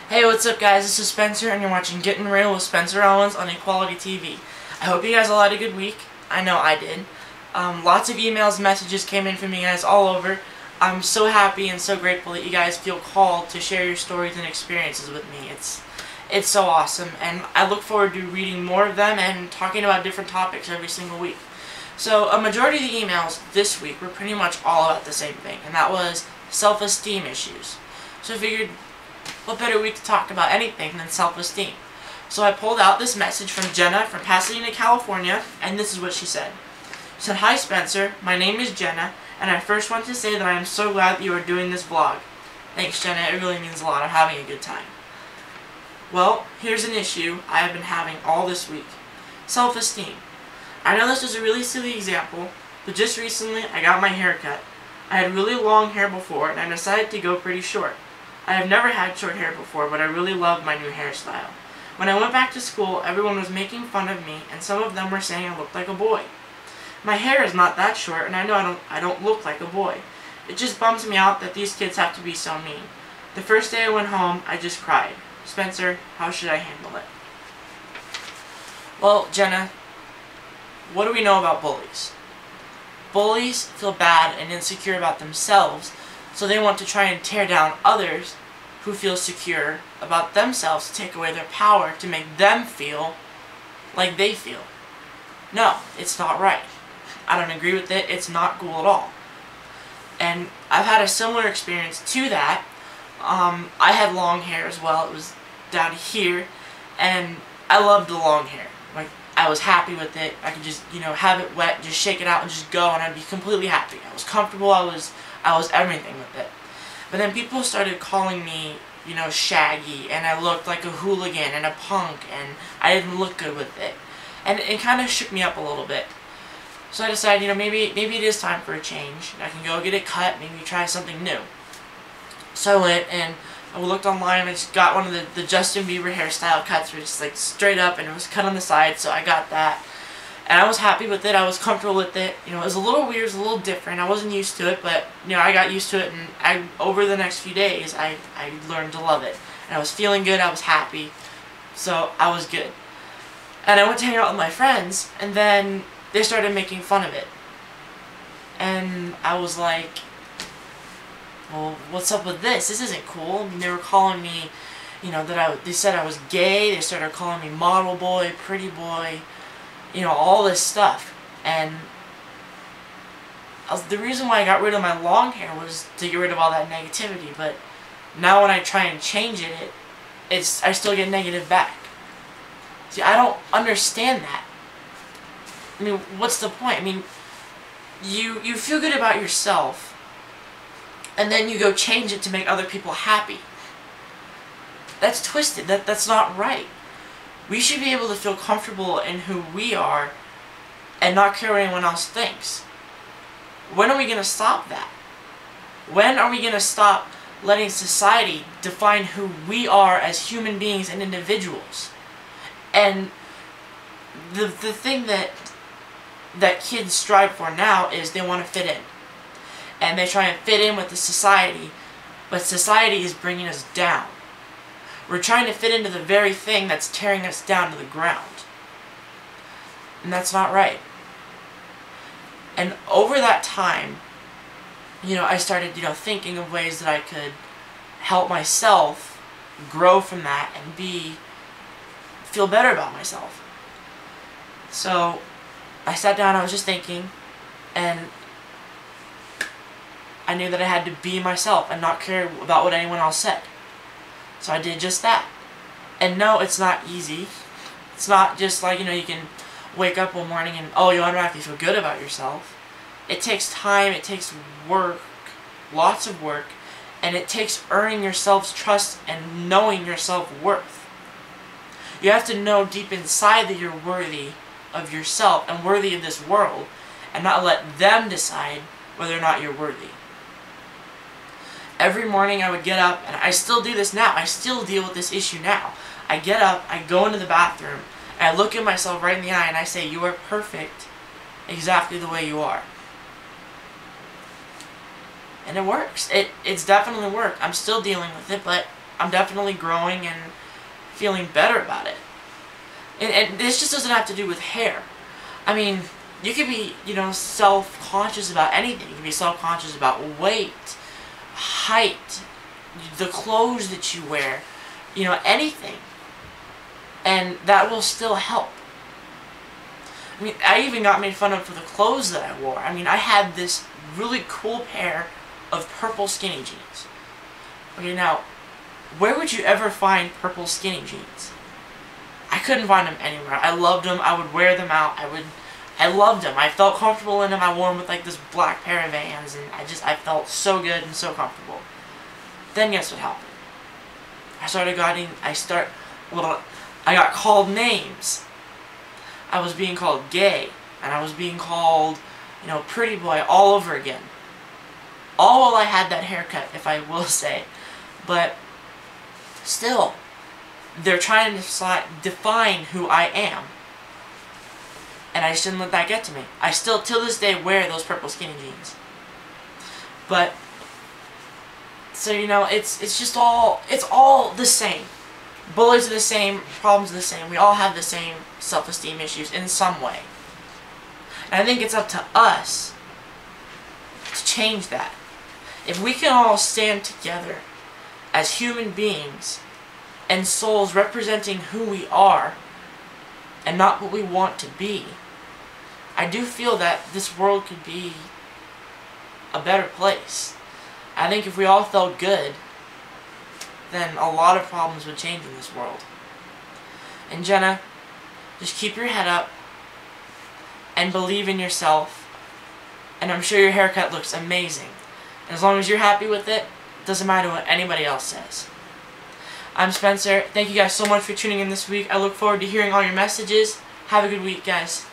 Hey, what's up guys? This is Spencer and you're watching Gettin Real with Spencer Owens on Equality TV. I hope you guys all had a good week. I know I did. Lots of emails, messages came in from you guys all over. I'm so happy and so grateful that you guys feel called to share your stories and experiences with me. It's so awesome, and I look forward to reading more of them and talking about different topics every single week. So a majority of the emails this week were pretty much all about the same thing, and that was self-esteem issues. So I figured, what better week to talk about anything than self-esteem? So I pulled out this message from Jenna from Pasadena, California, and this is what she said. She said, "Hi Spencer, my name is Jenna, and I first want to say that I am so glad that you are doing this vlog." Thanks Jenna, it really means a lot. I'm having a good time. Well, here's an issue I have been having all this week. Self-esteem. I know this is a really silly example, but just recently I got my hair cut. I had really long hair before, and I decided to go pretty short. I have never had short hair before, but I really love my new hairstyle. When I went back to school, everyone was making fun of me, and some of them were saying I looked like a boy. My hair is not that short, and I know I don't look like a boy. It just bums me out that these kids have to be so mean. The first day I went home, I just cried. Spencer, how should I handle it? Well, Jenna, what do we know about bullies? Bullies feel bad and insecure about themselves, so they want to try and tear down others who feel secure about themselves to take away their power to make them feel like they feel. No, it's not right. I don't agree with it. It's not cool at all. And I've had a similar experience to that. I had long hair as well. It was down here, and I loved the long hair. Like, I was happy with it. I could just, have it wet, just shake it out and just go, and I'd be completely happy. I was comfortable. I was everything with it. But then people started calling me, shaggy, and I looked like a hooligan and a punk, and I didn't look good with it. And it kind of shook me up a little bit. So I decided, maybe it is time for a change. I can go get it cut, maybe try something new. So I went and I looked online and I just got one of the Justin Bieber hairstyle cuts, where it's just like straight up and it was cut on the side, so I got that. And I was happy with it, I was comfortable with it. It was a little weird, it was a little different, I wasn't used to it, but I got used to it, and over the next few days I learned to love it. And I was feeling good, I was happy, so I was good. And I went to hang out with my friends, and then they started making fun of it. And I was like, well, what's up with this? This isn't cool. I mean, they were calling me, they said I was gay, they started calling me model boy, pretty boy, all this stuff. And the reason why I got rid of my long hair was to get rid of all that negativity, but now when I try and change it, I still get negative back. See, I don't understand that. I mean, what's the point? I mean, you feel good about yourself, and then you go change it to make other people happy. That's twisted. That's not right. We should be able to feel comfortable in who we are and not care what anyone else thinks. When are we going to stop that? When are we going to stop letting society define who we are as human beings and individuals? And the thing that kids strive for now is they want to fit in. And they try and fit in with the society, but society is bringing us down. We're trying to fit into the very thing that's tearing us down to the ground. And that's not right. And over that time, I started, thinking of ways that I could help myself grow from that and feel better about myself. So I sat down, I was just thinking, and I knew that I had to be myself and not care about what anyone else said. So I did just that. And no, it's not easy. It's not just like, you can wake up one morning and, you automatically feel good about yourself. It takes time, it takes work, lots of work, and it takes earning yourself's trust and knowing your self-worth. You have to know deep inside that you're worthy of yourself and worthy of this world, and not let them decide whether or not you're worthy. Every morning I would get up, and I still do this now, I still deal with this issue now. I get up, I go into the bathroom, and I look at myself right in the eye and I say, you are perfect exactly the way you are. And it works. It's definitely worked. I'm still dealing with it, but I'm definitely growing and feeling better about it. And this just doesn't have to do with hair. I mean, you could be, self-conscious about anything. You can be self-conscious about weight, height, the clothes that you wear, anything. And that will still help. I mean, I even got made fun of for the clothes that I wore. I mean, I had this really cool pair of purple skinny jeans. Okay, now, where would you ever find purple skinny jeans? I couldn't find them anywhere. I loved them. I would wear them out. I loved them. I felt comfortable in them. I wore them with like this black pair of Vans, and I felt so good and so comfortable. Then guess what happened? I got called names. I was being called gay, and I was being called, pretty boy all over again. All while I had that haircut, if I will say. But still, they're trying to define who I am. And I just didn't let that get to me. I still, till this day, wear those purple skinny jeans. But, so, it's all the same. Bullies are the same, problems are the same. We all have the same self-esteem issues in some way. And I think it's up to us to change that. If we can all stand together as human beings and souls representing who we are and not what we want to be, I do feel that this world could be a better place. I think if we all felt good, then a lot of problems would change in this world. And Jenna, just keep your head up and believe in yourself, and I'm sure your haircut looks amazing. And as long as you're happy with it, it doesn't matter what anybody else says. I'm Spencer. Thank you guys so much for tuning in this week. I look forward to hearing all your messages. Have a good week, guys.